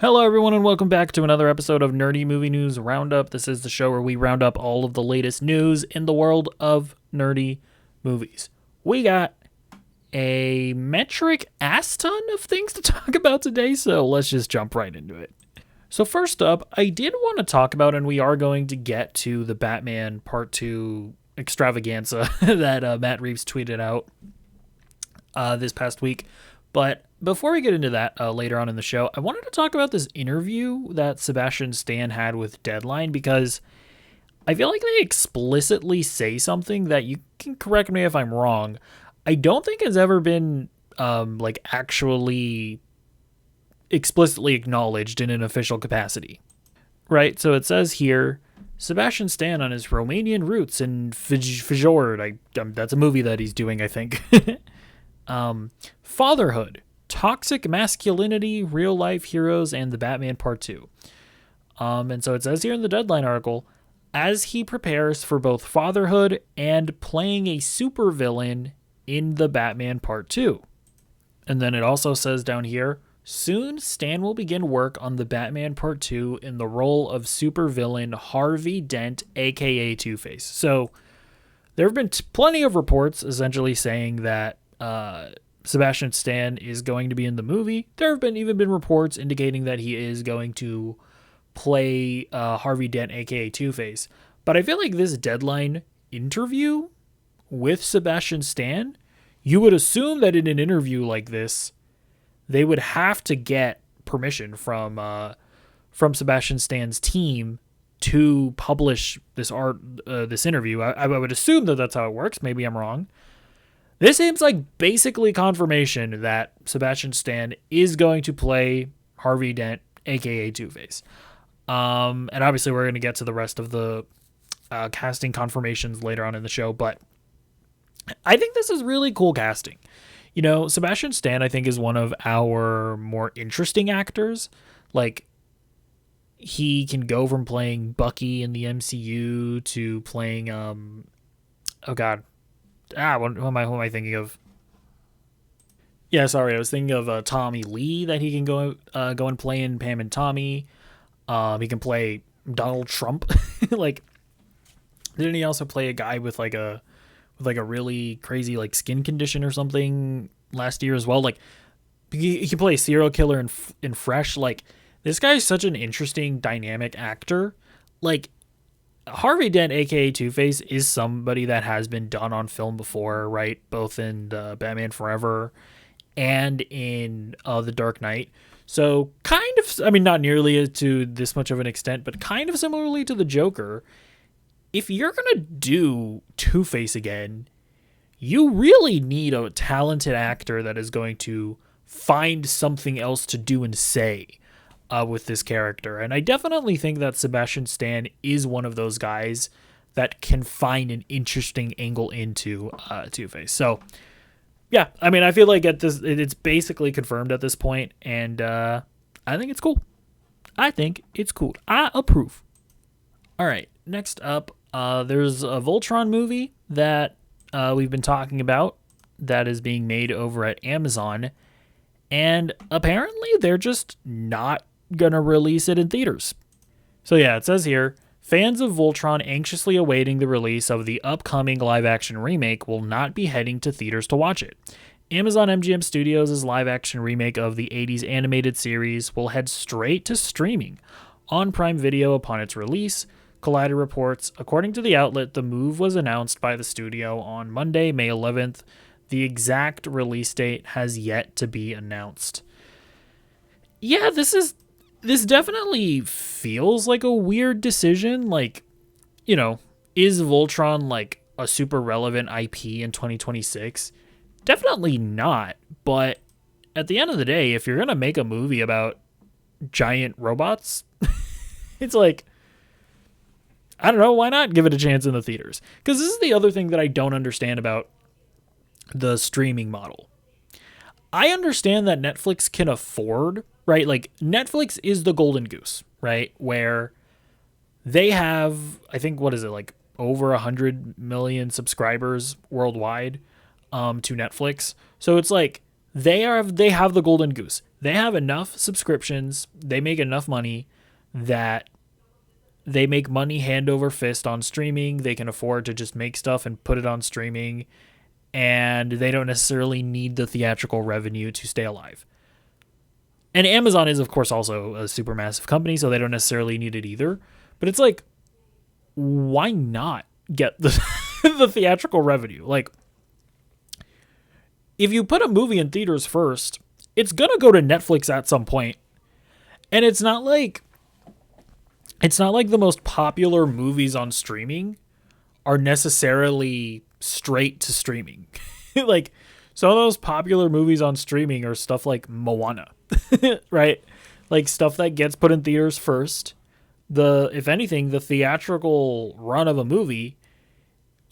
Hello, everyone, and welcome back to another episode of Nerdy Movie News Roundup. This is the show where we round up all of the latest news in the world of nerdy movies. We got a metric ass ton of things to talk about today, so let's just jump right into it. So first up, I did want to talk about, and we are going to get to the Batman Part 2 extravaganza that Matt Reeves tweeted out this past week. But before we get into that later on in the show, I wanted to talk about this interview that Sebastian Stan had with Deadline, because I feel like they explicitly say something that, you can correct me if I'm wrong, I don't think has ever been actually explicitly acknowledged in an official capacity. Right? So it says here, Sebastian Stan on his Romanian roots in Fjord. That's a movie that he's doing, I think. Fatherhood, toxic masculinity, real life heroes, and the Batman Part 2. And so it says here in the Deadline article, as he prepares for both fatherhood and playing a supervillain in the Batman Part 2. And then it also says down here, soon Stan will begin work on the Batman Part 2 in the role of supervillain Harvey Dent, aka Two-Face. So there have been plenty of reports essentially saying that Sebastian Stan is going to be in the movie. There have even been reports indicating that he is going to play Harvey Dent, aka Two-Face. But I feel like this Deadline interview with Sebastian Stan, you would assume that in an interview like this, they would have to get permission from Sebastian Stan's team to publish this interview. I would assume that that's how it works. Maybe I'm wrong. This seems like basically confirmation that Sebastian Stan is going to play Harvey Dent, aka Two-Face. And obviously we're going to get to the rest of the casting confirmations later on in the show, but I think this is really cool casting. You know, Sebastian Stan, I think, is one of our more interesting actors. Like, he can go from playing Bucky in the MCU to playing, who am I thinking of? Yeah, sorry, I was thinking of Tommy Lee, that he can go and play in Pam and Tommy. He can play Donald Trump. Like, didn't he also play a guy with a really crazy skin condition or something last year as well? Like, he can play a serial killer in Fresh. Like, this guy is such an interesting, dynamic actor. Like, Harvey Dent, aka Two-Face, is somebody that has been done on film before, right? Both in Batman Forever and in The Dark Knight. So kind of, I mean, not nearly to this much of an extent, but kind of similarly to the Joker. If you're going to do Two-Face again, you really need a talented actor that is going to find something else to do and say with this character. And I definitely think that Sebastian Stan is one of those guys that can find an interesting angle into Two-Face. So, yeah, I mean, I feel like it's basically confirmed at this point, and I think it's cool. I approve. All right, next up, there's a Voltron movie that we've been talking about that is being made over at Amazon, and apparently they're just not gonna release it in theaters. So yeah, it says here, fans of Voltron anxiously awaiting the release of the upcoming live-action remake will not be heading to theaters to watch it. Amazon MGM Studios' live-action remake of the 80s animated series will head straight to streaming on Prime Video upon its release, Collider reports. According to the outlet, the move was announced by the studio on Monday, May 11th. The exact release date has yet to be announced. Yeah, this definitely feels like a weird decision. Like, you know, is Voltron like a super relevant IP in 2026? Definitely not. But at the end of the day, if you're going to make a movie about giant robots, it's like, I don't know, why not give it a chance in the theaters? Because this is the other thing that I don't understand about the streaming model. I understand that Netflix can afford, right? Like, Netflix is the golden goose, right? Where they have, I think, what is it, like over 100 million subscribers worldwide to Netflix. So it's like they have the golden goose. They have enough subscriptions. They make enough money that they make money hand over fist on streaming. They can afford to just make stuff and put it on streaming, and they don't necessarily need the theatrical revenue to stay alive. And Amazon is, of course, also a super massive company, so they don't necessarily need it either. But it's like, why not get the the theatrical revenue? Like, if you put a movie in theaters first, it's going to go to Netflix at some point. And it's not like the most popular movies on streaming are necessarily straight to streaming. Like, some of those popular movies on streaming are stuff like Moana, right? Like, stuff that gets put in theaters first. If anything, the theatrical run of a movie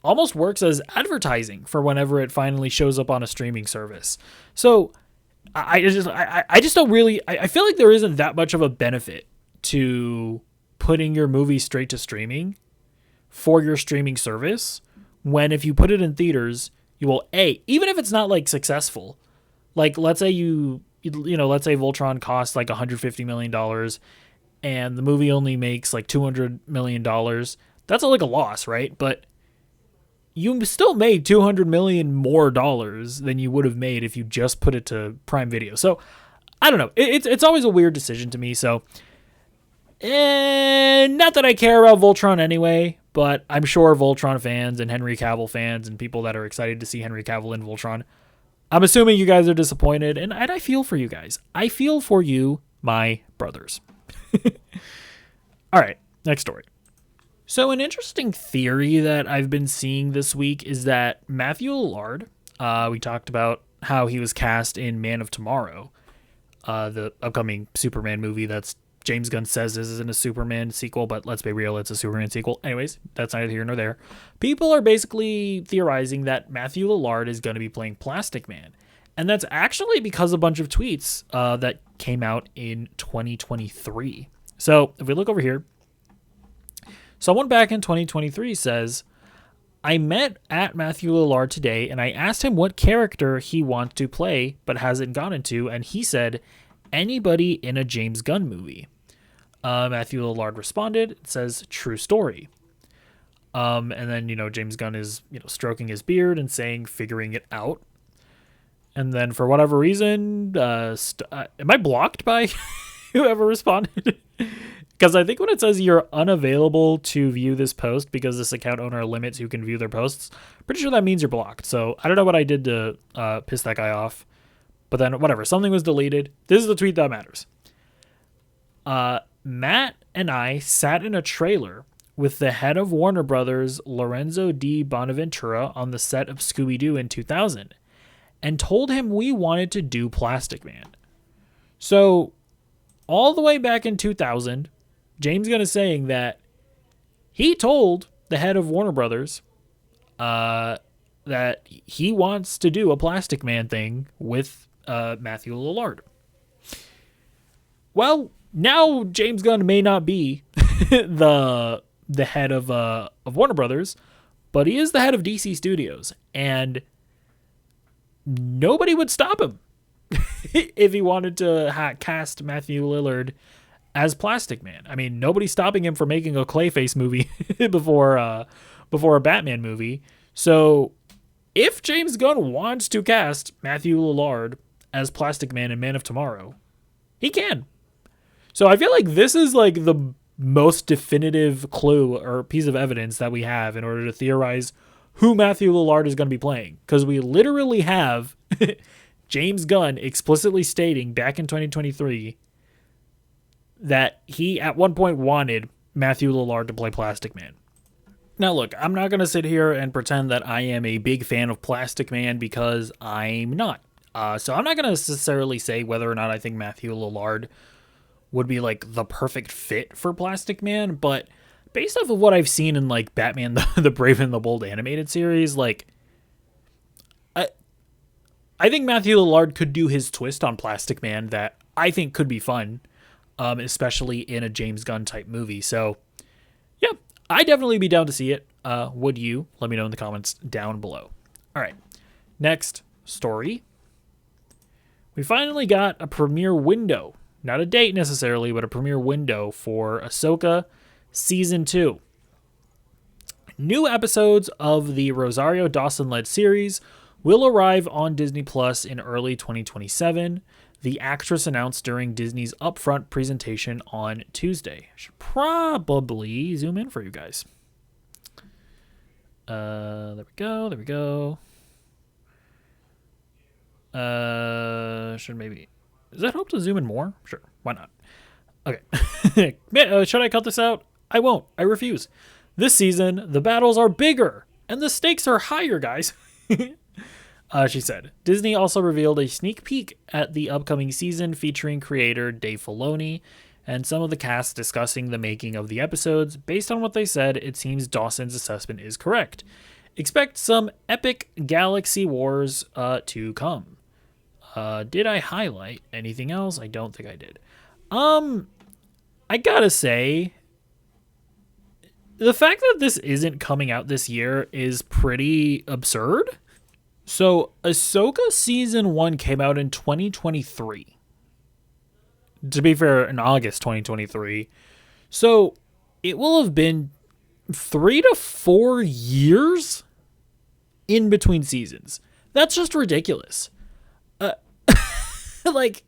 almost works as advertising for whenever it finally shows up on a streaming service. So I just don't really, I feel like there isn't that much of a benefit to putting your movie straight to streaming for your streaming service, when if you put it in theaters, you will, even if it's not like successful, like let's say let's say Voltron costs like $150 million and the movie only makes like $200 million. That's like a loss, right? But you still made $200 million more than you would have made if you just put it to Prime Video. So I don't know. It's always a weird decision to me. So, not that I care about Voltron anyway, but I'm sure Voltron fans and Henry Cavill fans and people that are excited to see Henry Cavill in Voltron, I'm assuming you guys are disappointed, and I feel for you guys. I feel for you, my brothers. All right, next story. So an interesting theory that I've been seeing this week is that Matthew Lillard, we talked about how he was cast in Man of Tomorrow, the upcoming Superman movie that's James Gunn says this isn't a Superman sequel, but let's be real, it's a Superman sequel. Anyways, that's neither here nor there. People are basically theorizing that Matthew Lillard is going to be playing Plastic Man. And that's actually because a bunch of tweets that came out in 2023. So if we look over here, someone back in 2023 says, I met at Matthew Lillard today and I asked him what character he wants to play but hasn't gotten to, and he said, anybody in a James Gunn movie. Matthew Lillard responded, it says, true story. And then, James Gunn is, stroking his beard and saying, figuring it out. And then for whatever reason, am I blocked by whoever responded? Because I think when it says you're unavailable to view this post because this account owner limits who can view their posts, pretty sure that means you're blocked. So I don't know what I did to piss that guy off. But then whatever, something was deleted. This is the tweet that matters. Matt and I sat in a trailer with the head of Warner Brothers, Lorenzo D. Bonaventura, on the set of Scooby-Doo in 2000 and told him we wanted to do Plastic Man. So all the way back in 2000, James Gunn is saying that he told the head of Warner Brothers that he wants to do a Plastic Man thing with Matthew Lillard. Well, now James Gunn may not be the head of Warner Brothers, but he is the head of DC Studios, and nobody would stop him if he wanted to cast Matthew Lillard as Plastic Man. I mean, nobody's stopping him from making a Clayface movie before a Batman movie. So if James Gunn wants to cast Matthew Lillard as Plastic Man in Man of Tomorrow, he can. So I feel like this is like the most definitive clue or piece of evidence that we have in order to theorize who Matthew Lillard is going to be playing. Because we literally have James Gunn explicitly stating back in 2023 that he at one point wanted Matthew Lillard to play Plastic Man. Now look, I'm not going to sit here and pretend that I am a big fan of Plastic Man because I'm not. So I'm not going to necessarily say whether or not I think Matthew Lillard would be like the perfect fit for Plastic Man, but based off of what I've seen in like Batman the Brave and the Bold animated series, like I think Matthew Lillard could do his twist on Plastic Man that I think could be fun, especially in a James Gunn type movie. So yeah, I'd definitely be down to see it. Would you? Let me know in the comments down below. All right, next story. We finally got a premiere window. Not a date necessarily, but a premiere window for Ahsoka Season 2. New episodes of the Rosario Dawson-led series will arrive on Disney Plus in early 2027, the actress announced during Disney's upfront presentation on Tuesday. I should probably zoom in for you guys. There we go. Should maybe... Does that help to zoom in more? Sure, why not? Okay. Should I cut this out? I won't. I refuse. This season, the battles are bigger, and the stakes are higher, guys. She said. Disney also revealed a sneak peek at the upcoming season featuring creator Dave Filoni and some of the cast discussing the making of the episodes. Based on what they said, it seems Dawson's assessment is correct. Expect some epic galaxy wars to come. Did I highlight anything else? I don't think I did. I gotta say, the fact that this isn't coming out this year is pretty absurd. So, Ahsoka Season 1 came out in 2023. To be fair, in August 2023. So, it will have been 3 to 4 years in between seasons. That's just ridiculous. Like,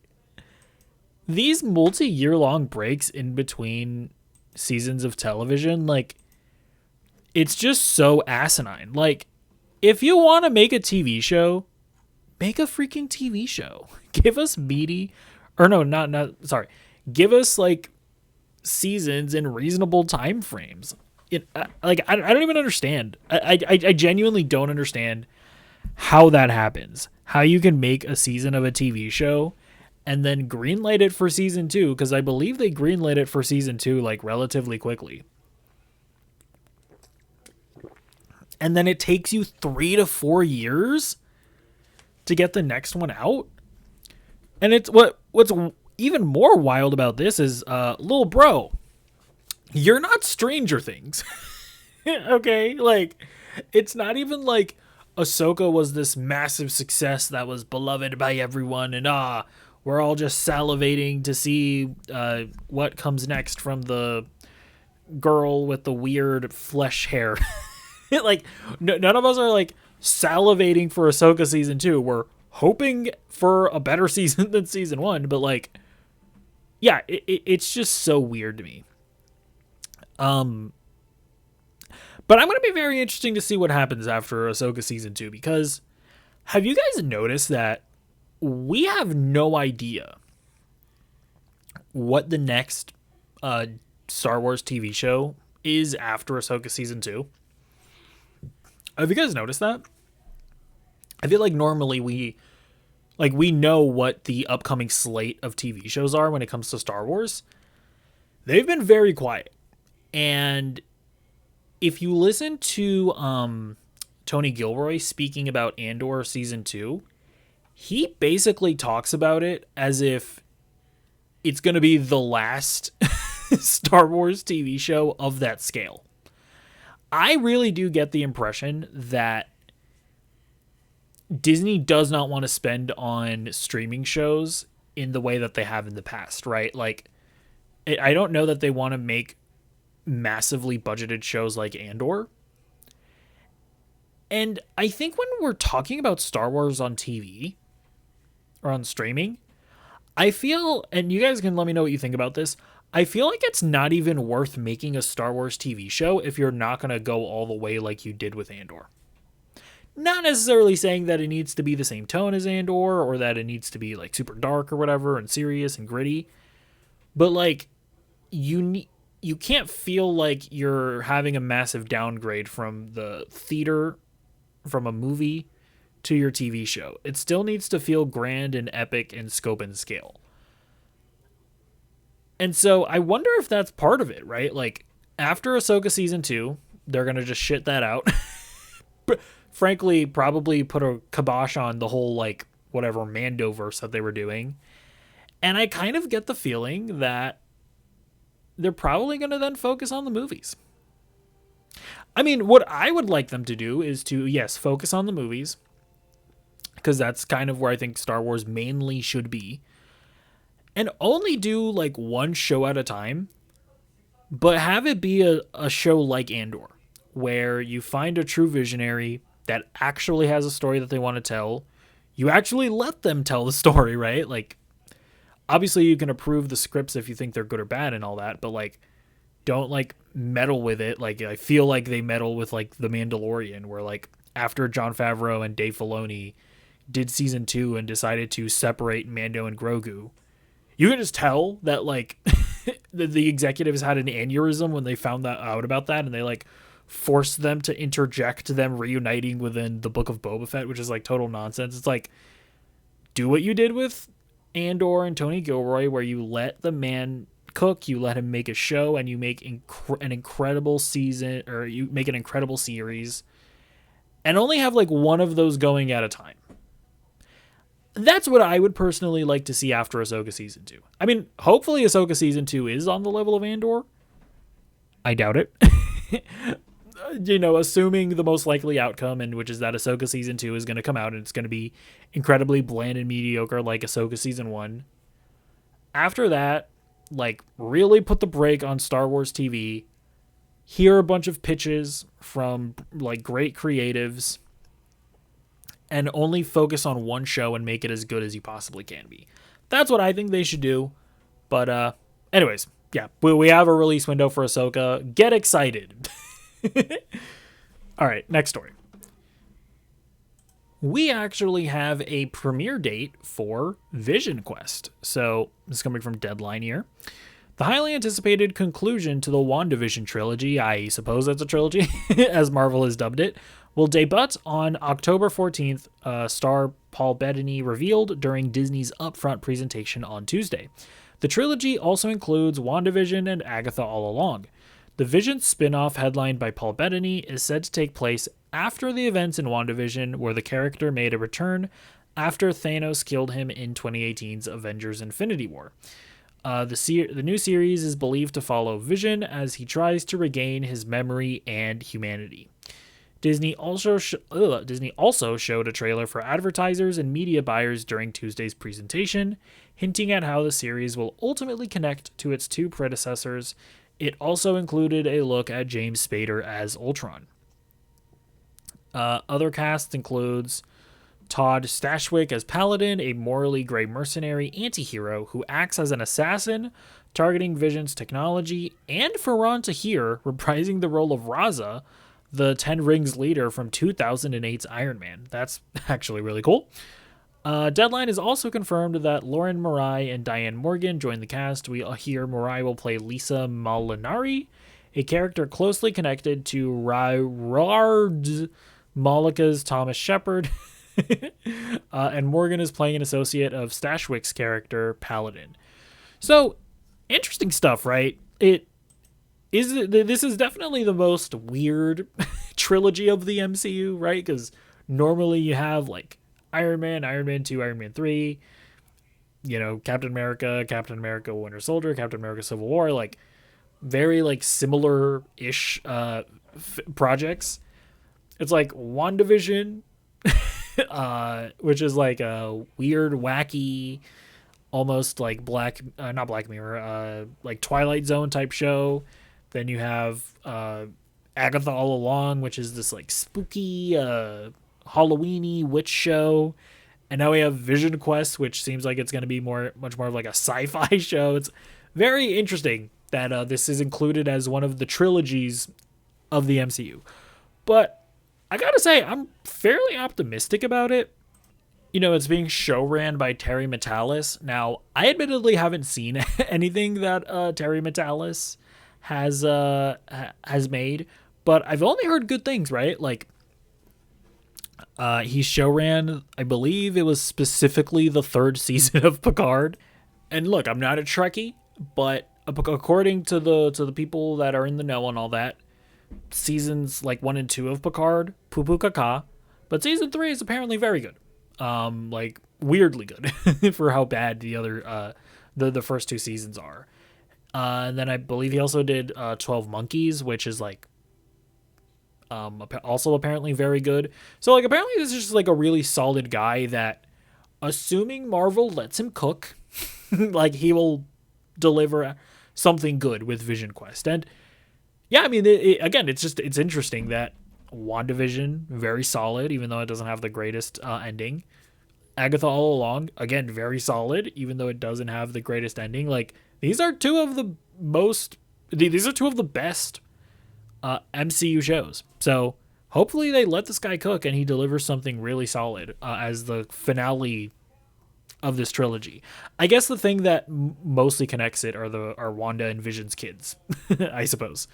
these multi-year long breaks in between seasons of television, like, it's just so asinine. Like, if you want to make a TV show, make a freaking TV show. Give us meaty, or no, sorry. Give us, like, seasons in reasonable time frames. I don't even understand. I genuinely don't understand how that happens. How you can make a season of a TV show and then greenlight it for season 2, because I believe they greenlit it for season 2 like relatively quickly. And then it takes you 3 to 4 years to get the next one out. And it's what's even more wild about this is, little bro, you're not Stranger Things. Okay? Like, it's not even like Ahsoka was this massive success that was beloved by everyone, and we're all just salivating to see what comes next from the girl with the weird flesh hair. Like, none of us are like salivating for Ahsoka season 2. We're hoping for a better season than season 1, but like, yeah, it's just so weird to me. But I'm going to be very interesting to see what happens after Ahsoka season 2, because have you guys noticed that we have no idea what the next Star Wars TV show is after Ahsoka season 2? Have you guys noticed that? I feel like normally we know what the upcoming slate of TV shows are when it comes to Star Wars. They've been very quiet. And if you listen to Tony Gilroy speaking about Andor season 2, he basically talks about it as if it's going to be the last Star Wars TV show of that scale. I really do get the impression that Disney does not want to spend on streaming shows in the way that they have in the past, right? Like, I don't know that they want to make massively budgeted shows like Andor. And I think when we're talking about Star Wars on TV or on streaming, I feel, and you guys can let me know what you think about this, I feel like it's not even worth making a Star Wars TV show if you're not going to go all the way like you did with Andor. Not necessarily saying that it needs to be the same tone as Andor, or that it needs to be like super dark or whatever and serious and gritty, but like you can't feel like you're having a massive downgrade from the theater, from a movie to your TV show. It still needs to feel grand and epic in scope and scale. And so I wonder if that's part of it, right? Like, after Ahsoka season 2, they're going to just shit that out. Frankly, probably put a kibosh on the whole, like, whatever Mandoverse that they were doing. And I kind of get the feeling that they're probably going to then focus on the movies. I mean, what I would like them to do is to, yes, focus on the movies. because that's kind of where I think Star Wars mainly should be, and only do like one show at a time, but have it be a show like Andor, where you find a true visionary that actually has a story that they want to tell. You actually let them tell the story, right? Like, obviously you can approve the scripts if you think they're good or bad and all that, but like, don't like meddle with it. Like, I feel like they meddle with like The Mandalorian, where like after Jon Favreau and Dave Filoni did season 2 and decided to separate Mando and Grogu, you can just tell that like the executives had an aneurysm when they found that out about that, and they like forced them to interject them reuniting within the Book of Boba Fett, which is like total nonsense. It's like, do what you did with Andor and Tony Gilroy, where you let the man cook, you let him make a show, and you make an incredible season, or you make an incredible series, and only have like one of those going at a time. That's what I would personally like to see after Ahsoka season 2. I mean, hopefully Ahsoka season 2 is on the level of Andor. I doubt it. Assuming the most likely outcome, and which is that Ahsoka season 2 is going to come out and it's going to be incredibly bland and mediocre like Ahsoka season 1. After that, like, really put the brake on Star Wars TV. Hear a bunch of pitches from like great creatives, and only focus on one show and make it as good as you possibly can be. That's what I think they should do. But anyways, yeah, we have a release window for Ahsoka. Get excited. All right, next story. We actually have a premiere date for VisionQuest. So this is coming from Deadline here. The highly anticipated conclusion to the WandaVision trilogy, I suppose that's a trilogy, as Marvel has dubbed it, will debut on October 14th, star Paul Bettany revealed during Disney's upfront presentation on Tuesday. The trilogy also includes WandaVision and Agatha All Along. The Vision spin-off, headlined by Paul Bettany, is said to take place after the events in WandaVision, where the character made a return after Thanos killed him in 2018's Avengers Infinity War. The new series is believed to follow Vision as he tries to regain his memory and humanity. Disney also showed a trailer for advertisers and media buyers during Tuesday's presentation, hinting at how the series will ultimately connect to its two predecessors. It also included a look at James Spader as Ultron. Other casts includes Todd Stashwick as Paladin, a morally gray mercenary anti-hero who acts as an assassin, targeting Vision's technology, and Ferran Tahir reprising the role of Raza, the Ten Rings leader from 2008's Iron Man. That's actually really cool. Deadline has also confirmed that Lauren Marai and Diane Morgan join the cast. We hear Marai will play Lisa Molinari, a character closely connected to Rard Malika's Thomas Shepard. And Morgan is playing an associate of Stashwick's character, Paladin. So, interesting stuff, right? This is definitely the most weird trilogy of the MCU, right? Because normally you have like Iron Man 2, Iron Man 3, Captain America Winter Soldier, Captain America Civil War, like very like similar-ish projects. It's like WandaVision, which is like a weird, wacky, almost like not Black Mirror, like Twilight Zone type show. Then you have Agatha All Along, which is this like spooky, Halloween-y witch show. And now we have VisionQuest, which seems like it's going to be much more of like a sci-fi show. It's very interesting that this is included as one of the trilogies of the MCU. But I gotta say, I'm fairly optimistic about it. It's being show-ran by Terry Matalas. Now, I admittedly haven't seen anything that Terry Matalas has made, but I've only heard good things, right? Like, he show-ran, I believe it was specifically the third season of Picard. And look, I'm not a Trekkie, but according to the people that are in the know and all that, seasons like 1 and 2 of Picard, poo-poo caca, but season 3 is apparently very good. Like weirdly good for how bad the other the first 2 seasons are. And then I believe he also did 12 Monkeys, which is like Also apparently very good. So like apparently this is just like a really solid guy that, assuming Marvel lets him cook, like he will deliver something good with Vision Quest. And yeah, I mean, again, it's interesting that WandaVision, very solid, even though it doesn't have the greatest ending. Agatha All Along, again, very solid, even though it doesn't have the greatest ending. Like, these are two of the best MCU shows. So hopefully they let this guy cook and he delivers something really solid as the finale of this trilogy. I guess the thing that mostly connects it are Wanda and Vision's kids, I suppose.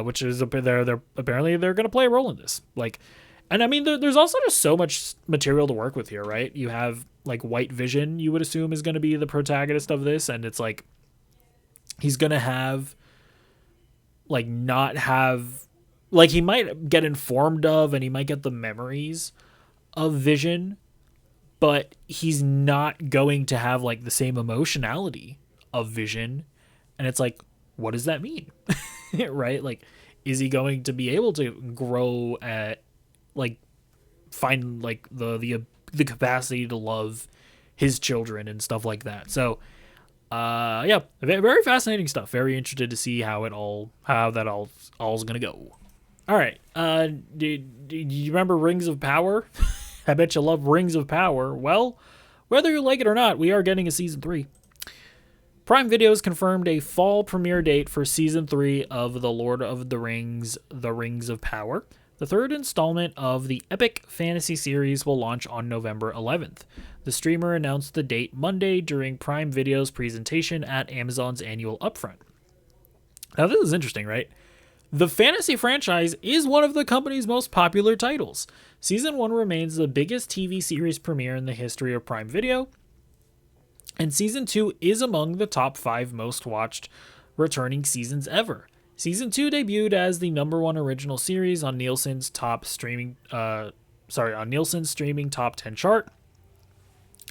Which is they're apparently they're going to play a role in this. Like, and I mean, there's also just so much material to work with here, right? You have like White Vision, you would assume is going to be the protagonist of this, and it's like he's going to have like not have like he might get informed of and he might get the memories of Vision, but he's not going to have like the same emotionality of Vision, and it's like, what does that mean? Right? Like, is he going to be able to grow at like find like the capacity to love his children and stuff like that? So yeah, very fascinating stuff. Very interested to see how that all's gonna go. All right, do you remember Rings of Power? I bet you love Rings of Power. Well, whether you like it or not, we are getting a season 3. Prime Video has confirmed a fall premiere date for Season 3 of The Lord of the Rings, The Rings of Power. The third installment of the epic fantasy series will launch on November 11th. The streamer announced the date Monday during Prime Video's presentation at Amazon's annual upfront. Now, this is interesting, right? The fantasy franchise is one of the company's most popular titles. Season 1 remains the biggest TV series premiere in the history of Prime Video, and Season 2 is among the top 5 most watched returning seasons ever. Season 2 debuted as the #1 original series on Nielsen's streaming top 10 chart,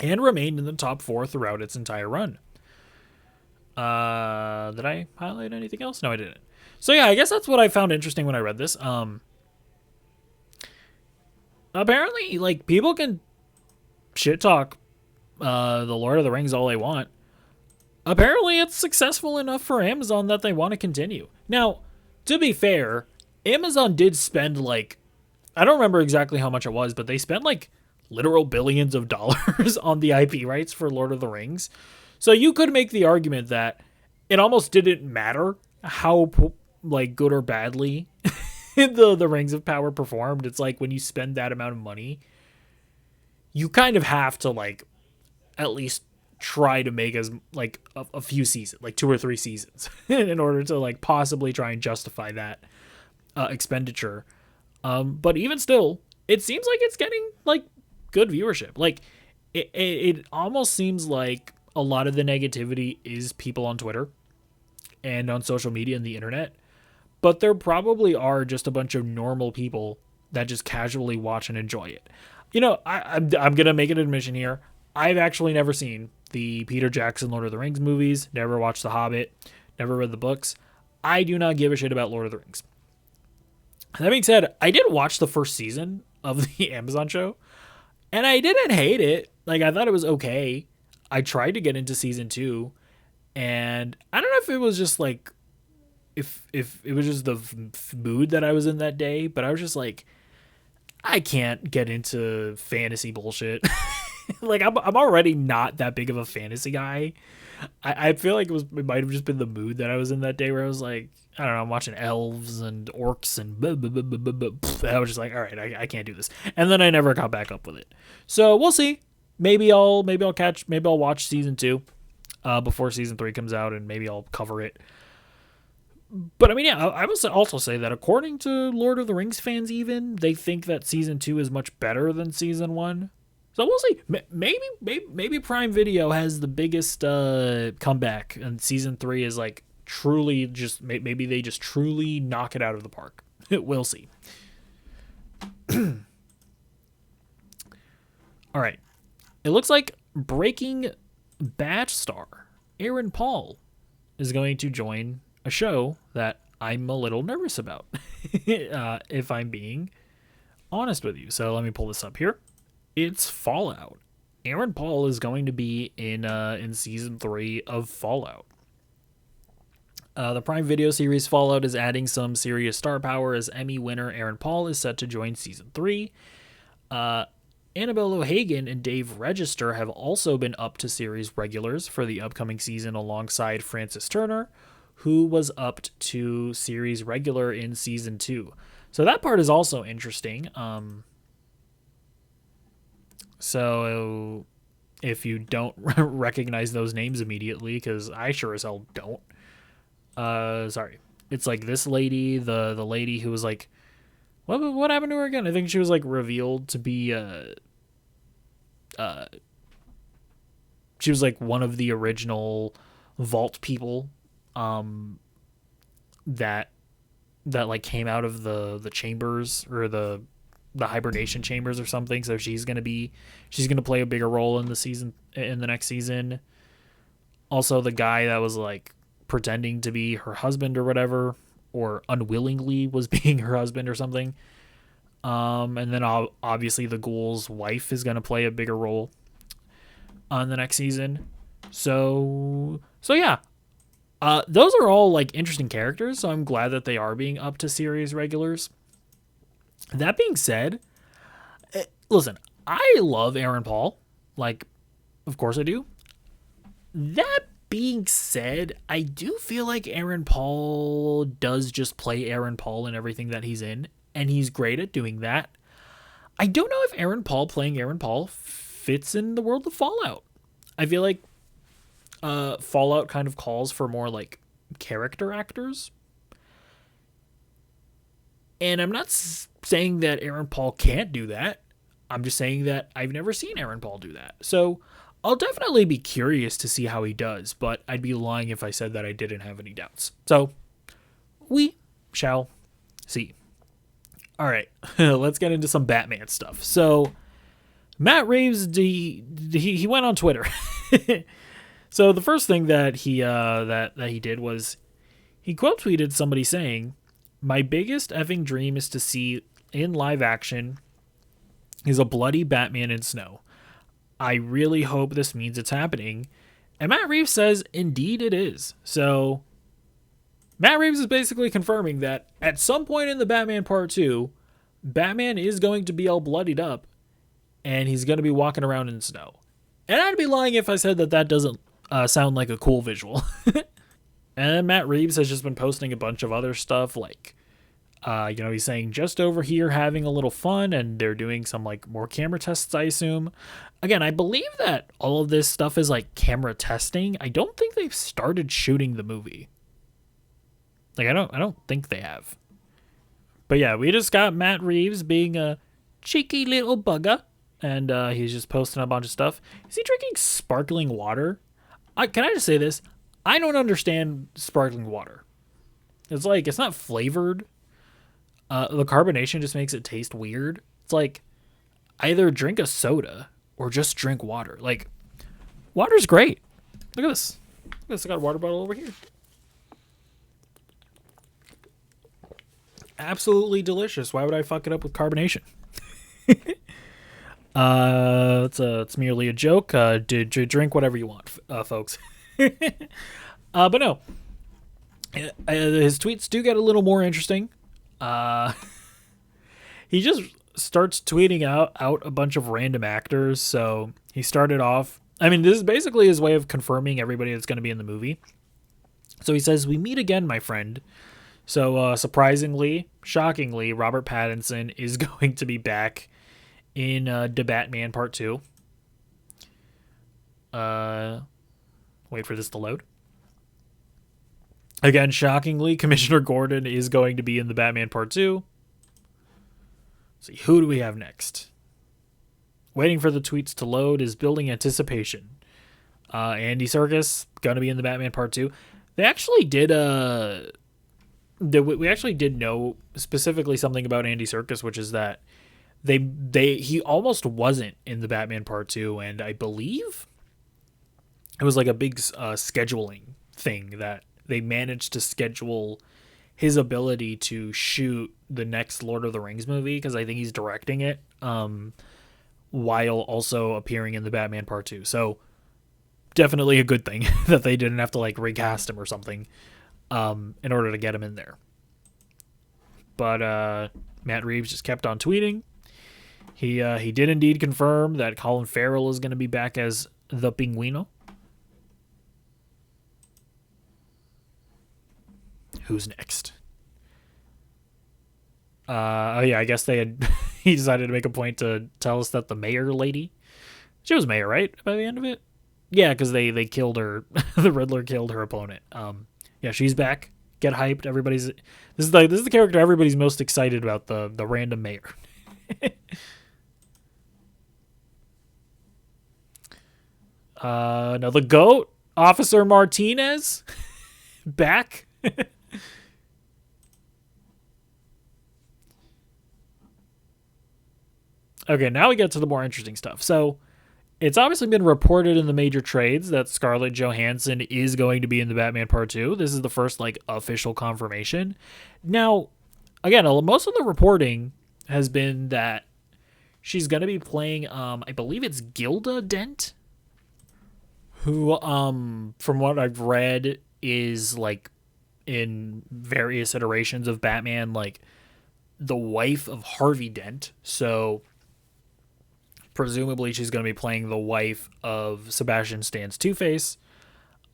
and remained in the top 4 throughout its entire run. Did I highlight anything else? No, I didn't. So yeah, I guess that's what I found interesting when I read this. Apparently, like, people can shit talk The Lord of the Rings all they want. Apparently it's successful enough for Amazon that they want to continue. Now, to be fair, Amazon did spend like, I don't remember exactly how much it was, but they spent like literal billions of dollars on the IP rights for Lord of the Rings. So you could make the argument that it almost didn't matter how like good or badly the Rings of Power performed. It's like when you spend that amount of money, you kind of have to like at least try to make as like a few seasons, like 2 or 3 seasons in order to like possibly try and justify that expenditure. But even still, it seems like it's getting like good viewership. Like it almost seems like a lot of the negativity is people on Twitter and on social media and the internet, but there probably are just a bunch of normal people that just casually watch and enjoy it. You know, I'm gonna make an admission here. I've actually never seen the Peter Jackson Lord of the Rings movies, never watched The Hobbit, never read the books. I do not give a shit about Lord of the Rings. That being said, I did watch the first season of the Amazon show, and I didn't hate it. Like, I thought it was okay. I tried to get into season 2, and I don't know if it was just like, if it was just the mood that I was in that day, but I was just like, I can't get into fantasy bullshit. Like, I'm already not that big of a fantasy guy. I feel like it might have just been the mood that I was in that day, where I was like, I don't know, I'm watching elves and orcs and blah, blah, blah, blah, blah, blah. I was just like, all right, I can't do this. And then I never got back up with it. So we'll see. Maybe I'll watch season 2 before season 3 comes out, and maybe I'll cover it. But I mean, yeah, I must also say that according to Lord of the Rings fans, even, they think that season 2 is much better than season 1. So we'll see. Maybe Prime Video has the biggest comeback, and season 3 is like truly just, maybe they just truly knock it out of the park. We'll see. All right. It looks like Breaking Bad star Aaron Paul is going to join a show that I'm a little nervous about. if I'm being honest with you. So let me pull this up here. It's Fallout. Aaron Paul is going to be in season 3 of Fallout. The Prime Video series Fallout is adding some serious star power as Emmy winner Aaron Paul is set to join season 3. Annabelle O'Hagan and Dave Register have also been up to series regulars for the upcoming season alongside Francis Turner, who was upped to series regular in season 2. So that part is also interesting. So if you don't recognize those names immediately, because I sure as hell don't. Sorry. It's like this lady, the lady who was like, what happened to her again? I think she was like revealed to be she was like one of the original Vault people that like came out of the chambers or the hibernation chambers or something. So she's gonna play a bigger role in the next season. Also, the guy that was like pretending to be her husband or whatever, or unwillingly was being her husband or something. And then obviously the ghoul's wife is gonna play a bigger role on the next season. So yeah. Those are all like interesting characters, so I'm glad that they are being up to series regulars. That being said, listen, I love Aaron Paul. Like, of course I do. That being said, I do feel like Aaron Paul does just play Aaron Paul in everything that he's in, and he's great at doing that. I don't know if Aaron Paul playing Aaron Paul fits in the world of Fallout. I feel like Fallout kind of calls for more like character actors. And I'm not saying that Aaron Paul can't do that. I'm just saying that I've never seen Aaron Paul do that. So I'll definitely be curious to see how he does, but I'd be lying if I said that I didn't have any doubts. So we shall see. All right, let's get into some Batman stuff. So Matt Reeves, he went on Twitter. So the first thing that he did was he quote tweeted somebody saying, "My biggest effing dream is to see in live action is a bloody Batman in snow. I really hope this means it's happening." And Matt Reeves says, indeed it is. So Matt Reeves is basically confirming that at some point in the Batman Part 2, Batman is going to be all bloodied up and he's going to be walking around in snow. And I'd be lying if I said that doesn't sound like a cool visual. And Matt Reeves has just been posting a bunch of other stuff like, he's saying just over here having a little fun, and they're doing some like more camera tests, I assume. Again, I believe that all of this stuff is like camera testing. I don't think they've started shooting the movie. Like I don't think they have. But yeah, we just got Matt Reeves being a cheeky little bugger, and he's just posting a bunch of stuff. Is he drinking sparkling water? Can I just say this? I don't understand sparkling water. It's like, it's not flavored. The carbonation just makes it taste weird. It's like, either drink a soda or just drink water. Like, water's great. Look at this. I got a water bottle over here. Absolutely delicious. Why would I fuck it up with carbonation? It's merely a joke. Drink whatever you want, folks. But no. His tweets do get a little more interesting. He just starts tweeting out a bunch of random actors. So he started off, I mean, this is basically his way of confirming everybody that's going to be in the movie. So he says, "We meet again, my friend." So surprisingly, shockingly, Robert Pattinson is going to be back in The Batman Part 2. Wait for this to load. Again, shockingly, Commissioner Gordon is going to be in The Batman Part 2. Let's see, who do we have next? Waiting for the tweets to load is building anticipation. Andy Serkis, going to be in The Batman Part 2. They actually did we actually did know specifically something about Andy Serkis, which is that he almost wasn't in The Batman Part 2, and I believe it was like a big scheduling thing that they managed to schedule his ability to shoot the next Lord of the Rings movie, because I think he's directing it, while also appearing in the Batman Part 2. So definitely a good thing that they didn't have to like recast him or something in order to get him in there. But Matt Reeves just kept on tweeting. He did indeed confirm that Colin Farrell is going to be back as the Pinguino. Who's next? Oh yeah, I guess they had. He decided to make a point to tell us that the mayor lady, she was mayor, right? By the end of it, yeah, because they killed her. The Riddler killed her opponent. Yeah, she's back. Get hyped, everybody's. This is the character everybody's most excited about. The random mayor. Now the GOAT, Officer Martinez, back. Okay, now we get to the more interesting stuff. So, it's obviously been reported in the major trades that Scarlett Johansson is going to be in the Batman Part 2. This is the first, like, official confirmation. Now, again, most of the reporting has been that she's going to be playing, I believe it's Gilda Dent, who, from what I've read, is, like, in various iterations of Batman, like, the wife of Harvey Dent. So presumably she's going to be playing the wife of Sebastian Stan's Two-Face.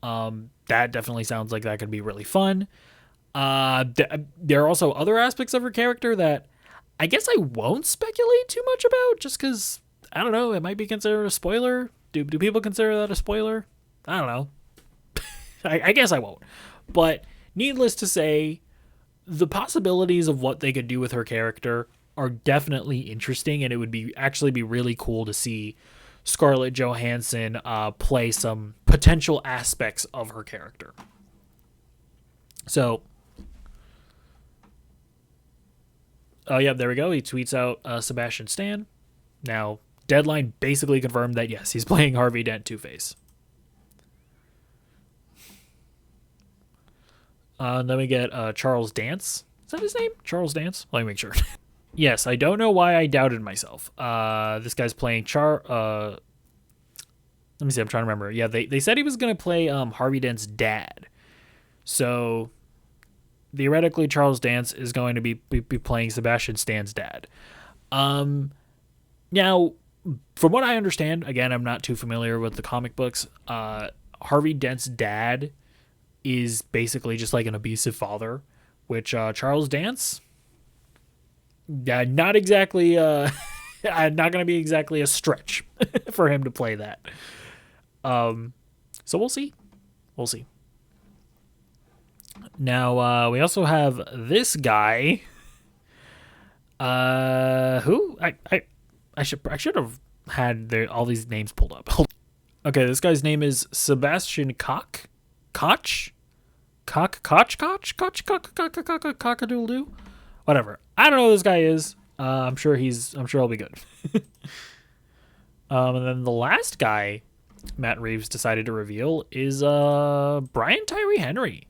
That definitely sounds like that could be really fun. There are also other aspects of her character that I guess I won't speculate too much about, just because, I don't know, it might be considered a spoiler. Do people consider that a spoiler? I don't know. I guess I won't. But needless to say, the possibilities of what they could do with her character are definitely interesting, and it would be really cool to see Scarlett Johansson play some potential aspects of her character. So, oh yeah, there we go. He tweets out Sebastian Stan. Now, Deadline basically confirmed that yes, he's playing Harvey Dent Two-Face. Then we get Charles Dance. Is that his name? Charles Dance? Let me make sure. Yes, I don't know why I doubted myself. This guy's playing let me see, I'm trying to remember. Yeah, they said he was going to play Harvey Dent's dad. So, theoretically, Charles Dance is going to be playing Sebastian Stan's dad. Now, from what I understand, again, I'm not too familiar with the comic books, Harvey Dent's dad is basically just like an abusive father, which Charles Dance, not exactly, not going to be exactly a stretch for him to play that. So we'll see. We'll see. Now, we also have this guy, who I should have had all these names pulled up. Okay, this guy's name is Sebastian Cock-a-doodle-doo. Whatever. I don't know who this guy is. I'm sure he'll be good. And then the last guy Matt Reeves decided to reveal is Brian Tyree Henry.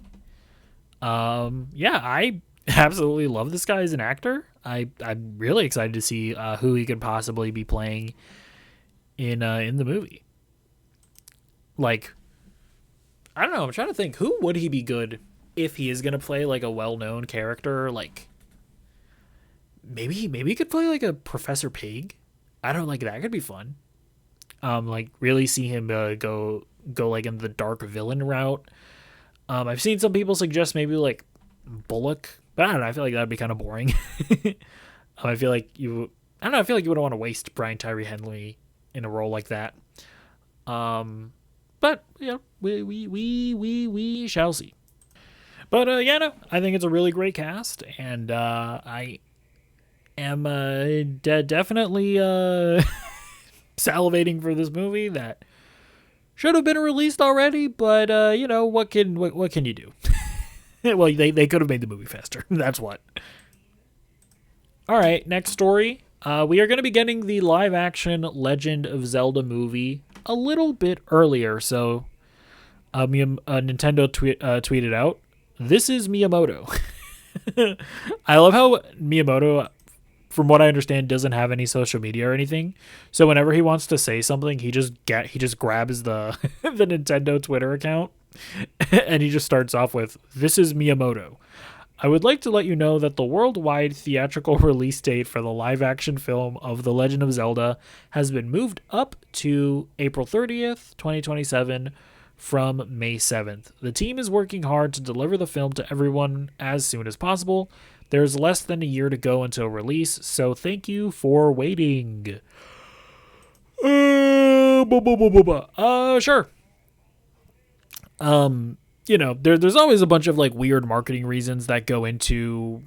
Yeah, I absolutely love this guy as an actor. I'm really excited to see who he could possibly be playing in the movie. Like, I don't know. I'm trying to think, who would he be good if he is gonna play like a well-known character? Like, maybe he could play like a Professor Pig. I don't know, like that could be fun. Like really see him go like in the dark villain route. I've seen some people suggest maybe like Bullock, but I don't know. I feel like that'd be kind of boring. I feel like you wouldn't want to waste Brian Tyree Henry in a role like that. But yeah, we shall see. But yeah, no, I think it's a really great cast, and I am definitely salivating for this movie that should have been released already. But you know, what can you do? Well, they could have made the movie faster. That's what. All right, next story. We are going to be getting the live-action Legend of Zelda movie a little bit earlier. So, Nintendo tweeted out, "This is Miyamoto." I love how Miyamoto, from what I understand, doesn't have any social media or anything. So whenever he wants to say something, he just grabs the the Nintendo Twitter account and he just starts off with, "This is Miyamoto. I would like to let you know that the worldwide theatrical release date for the live-action film of The Legend of Zelda has been moved up to April 30th, 2027 from May 7th. The team is working hard to deliver the film to everyone as soon as possible. There's less than a year to go until release, so thank you for waiting." Sure. There's always a bunch of like weird marketing reasons that go into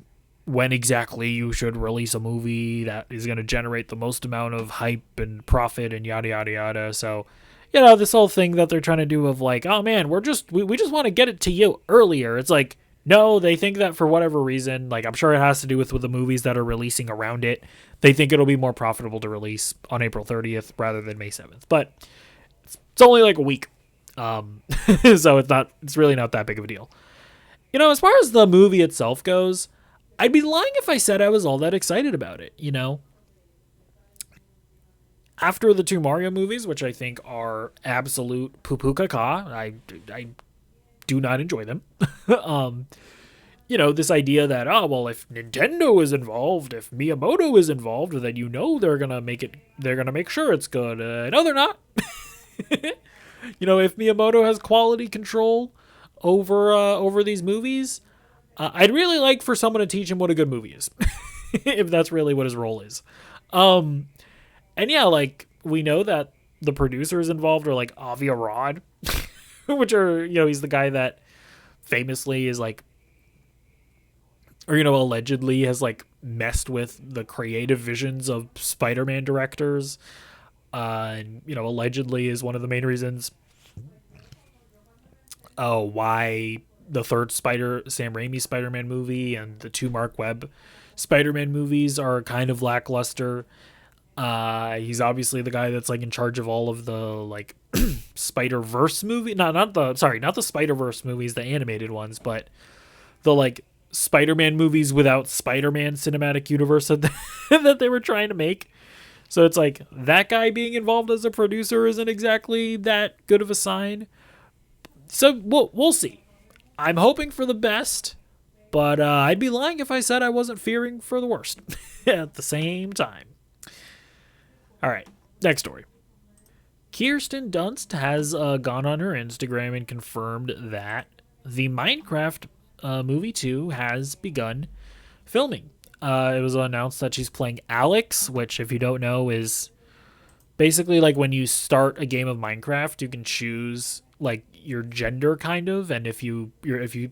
when exactly you should release a movie that is going to generate the most amount of hype and profit and yada yada yada. So, this whole thing that they're trying to do of like, oh man, we just want to get it to you earlier. It's like, no, they think that for whatever reason, like I'm sure it has to do with the movies that are releasing around it. They think it'll be more profitable to release on April 30th rather than May 7th. But it's only like a week. So it's really not that big of a deal. As far as the movie itself goes, I'd be lying if I said I was all that excited about it, After the two Mario movies, which I think are absolute poo-poo caca, I do not enjoy them. This idea that, if Nintendo is involved, if Miyamoto is involved, then they're going to make sure it's good. No, they're not. If Miyamoto has quality control over these movies, I'd really like for someone to teach him what a good movie is, if that's really what his role is. And yeah, like we know that the producers involved are like Avi Arad, which are, he's the guy that famously is like, or, allegedly has like messed with the creative visions of Spider-Man directors. And, allegedly is one of the main reasons why the third Sam Raimi Spider-Man movie and the two Mark Webb Spider-Man movies are kind of lackluster. He's obviously the guy that's like in charge of all of the like Spider-Verse movie. Not the Spider-Verse movies, the animated ones, but the like Spider-Man movies without Spider-Man cinematic universe that they were trying to make. So it's like that guy being involved as a producer isn't exactly that good of a sign. So we'll see. I'm hoping for the best, but I'd be lying if I said I wasn't fearing for the worst at the same time. All right, next story. Kirsten Dunst has gone on her Instagram and confirmed that the Minecraft movie 2 has begun filming. It was announced that she's playing Alex, which, if you don't know, is basically like when you start a game of Minecraft, you can choose like your gender kind of, and if you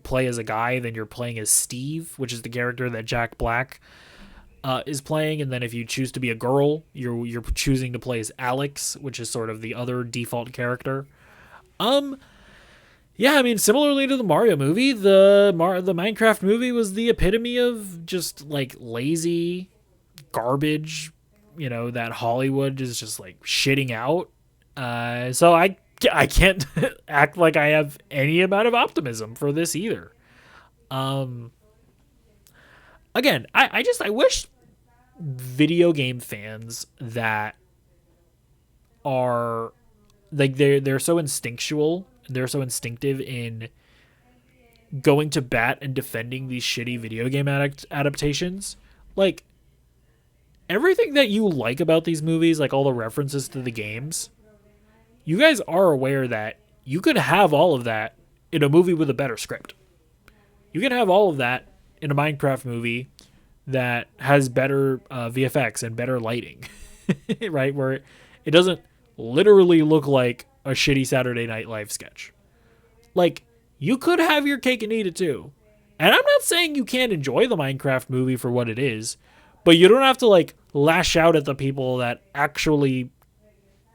play as a guy, then you're playing as Steve, which is the character that Jack Black is playing, and then if you choose to be a girl, you're choosing to play as Alex, which is sort of the other default character. Yeah, I mean, similarly to the Mario movie, the Minecraft movie was the epitome of just like lazy garbage, that Hollywood is just like shitting out. So I can't act like I have any amount of optimism for this either. Again, I wish video game fans that are like they're so instinctual. They're so instinctive in going to bat and defending these shitty video game adaptations. Like, everything that you like about these movies, like all the references to the games, you guys are aware that you could have all of that in a movie with a better script. You can have all of that in a Minecraft movie that has better VFX and better lighting, right? Where it doesn't literally look like a shitty Saturday Night Live sketch. Like, you could have your cake and eat it too. And I'm not saying you can't enjoy the Minecraft movie for what it is, but you don't have to like lash out at the people that actually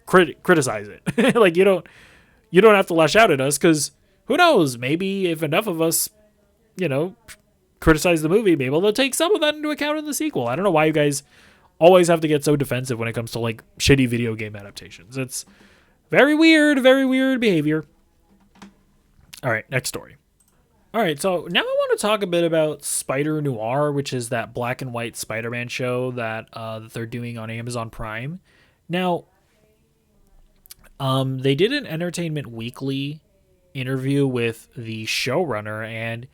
criticize it. Like, you don't have to lash out at us, because who knows, maybe if enough of us, criticize the movie, maybe they'll take some of that into account in the sequel. I don't know why you guys always have to get so defensive when it comes to like shitty video game adaptations. It's very weird behavior. All right, next story. All right, so now I want to talk a bit about Spider-Noir, which is that black and white Spider-Man show that they're doing on Amazon Prime. Now, they did an Entertainment Weekly interview with the showrunner, and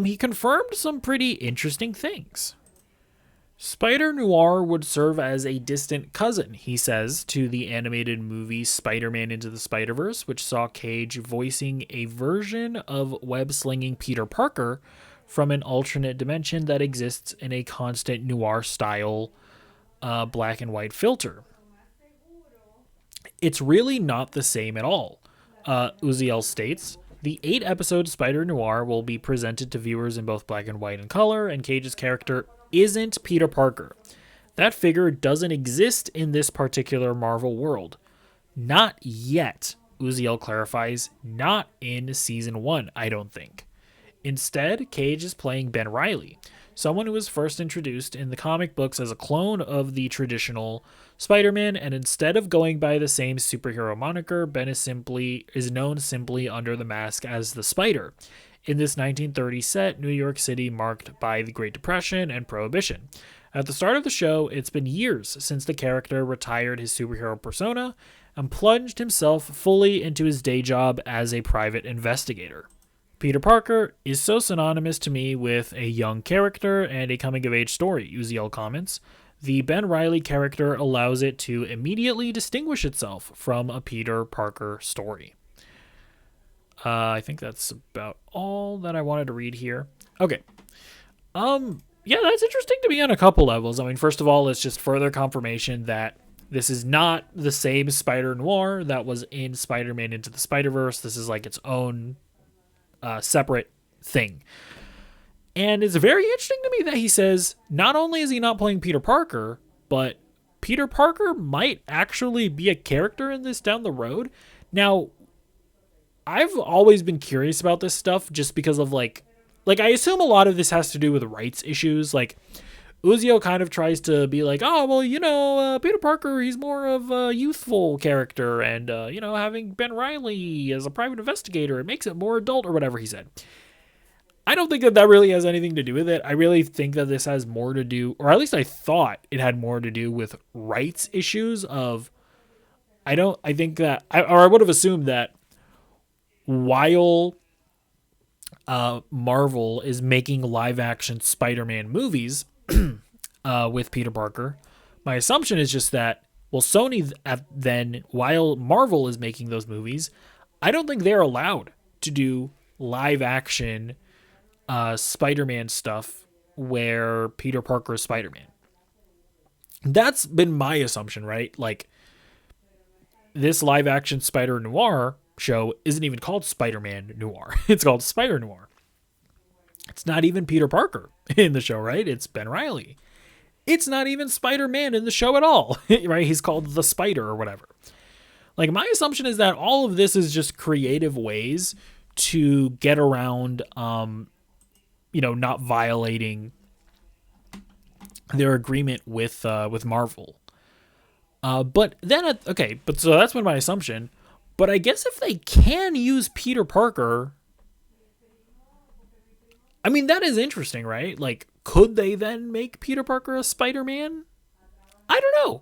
he confirmed some pretty interesting things. Spider-Noir would serve as a distant cousin, he says, to the animated movie Spider-Man Into the Spider-Verse, which saw Cage voicing a version of web-slinging Peter Parker from an alternate dimension that exists in a constant noir-style black and white filter. It's really not the same at all, Uziel states. The 8-episode Spider-Noir will be presented to viewers in both black and white and color, and Cage's character isn't Peter Parker. That figure doesn't exist in this particular Marvel world. Not yet, Uziel clarifies. Not in Season 1, I don't think. Instead, Cage is playing Ben Reilly, someone who was first introduced in the comic books as a clone of the traditional Spider-Man, and instead of going by the same superhero moniker, Ben is known simply under the mask as the Spider. In this 1930s set, New York City marked by the Great Depression and Prohibition. At the start of the show, it's been years since the character retired his superhero persona and plunged himself fully into his day job as a private investigator. Peter Parker is so synonymous to me with a young character and a coming-of-age story, Uziel comments. The Ben Reilly character allows it to immediately distinguish itself from a Peter Parker story. I think that's about all that I wanted to read here. Okay. Yeah, that's interesting to me on a couple levels. I mean, first of all, it's just further confirmation that this is not the same Spider-Noir that was in Spider-Man Into the Spider-Verse. This is like its own separate thing. And it's very interesting to me that he says not only is he not playing Peter Parker, but Peter Parker might actually be a character in this down the road. Now, I've always been curious about this stuff just because of like I assume a lot of this has to do with rights issues. Like Uziel kind of tries to be like, oh, well, Peter Parker, he's more of a youthful character, and, having Ben Reilly as a private investigator, it makes it more adult or whatever he said. I don't think that really has anything to do with it. I really think that this has more to do, or at least I thought it had more to do with rights issues of, I would have assumed that while Marvel is making live action Spider-Man movies with Peter Parker, my assumption is just that, well, Sony then, while Marvel is making those movies, I don't think they're allowed to do live action Spider-Man stuff where Peter Parker is Spider-Man. That's been my assumption, right? Like, this live action Spider-Noir show isn't even called Spider-Man Noir. It's called Spider-Noir. It's not even Peter Parker in the show, right? It's Ben Reilly. It's not even Spider-Man in the show at all, right? He's called the Spider or whatever. Like, my assumption is that all of this is just creative ways to get around, not violating their agreement with Marvel. So that's been my assumption. But I guess if they can use Peter Parker, I mean, that is interesting, right? Like, could they then make Peter Parker a Spider-Man? I don't know.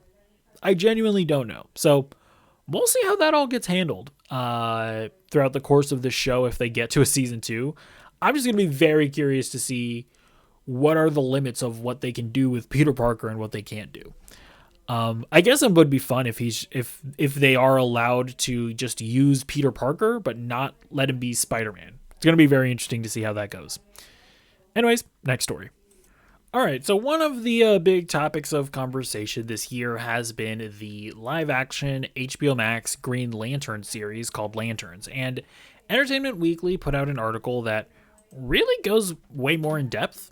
I genuinely don't know. So we'll see how that all gets handled throughout the course of this show if they get to a season 2. I'm just going to be very curious to see what are the limits of what they can do with Peter Parker and what they can't do. I guess it would be fun if they are allowed to just use Peter Parker but not let him be Spider-Man. It's going to be very interesting to see how that goes. Anyways, next story. All right, so one of the big topics of conversation this year has been the live-action HBO Max Green Lantern series called Lanterns, and Entertainment Weekly put out an article that really goes way more in depth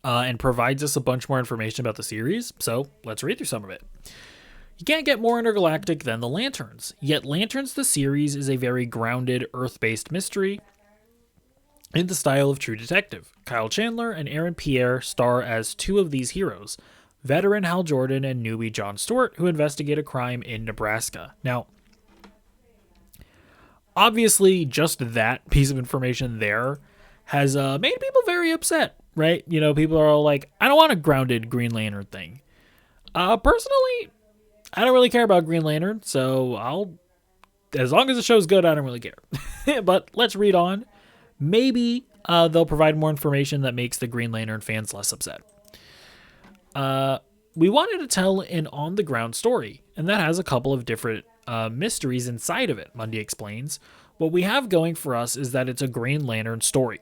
and provides us a bunch more information about the series, so let's read through some of it. You can't get more intergalactic than the Lanterns, yet Lanterns the series is a very grounded, Earth-based mystery in the style of True Detective. Kyle Chandler and Aaron Pierre star as two of these heroes, veteran Hal Jordan and newbie Jon Stewart, who investigate a crime in Nebraska. Now, Obviously, just that piece of information there has made people very upset, right? You know, people are all like, I don't want a grounded Green Lantern thing. Personally, I don't really care about Green Lantern, so as long as the show's good, I don't really care. But let's read on. Maybe they'll provide more information that makes the Green Lantern fans less upset. We wanted to tell an on-the-ground story, and that has a couple of different mysteries inside of it, Mundy explains. What we have going for us is that it's a Green Lantern story.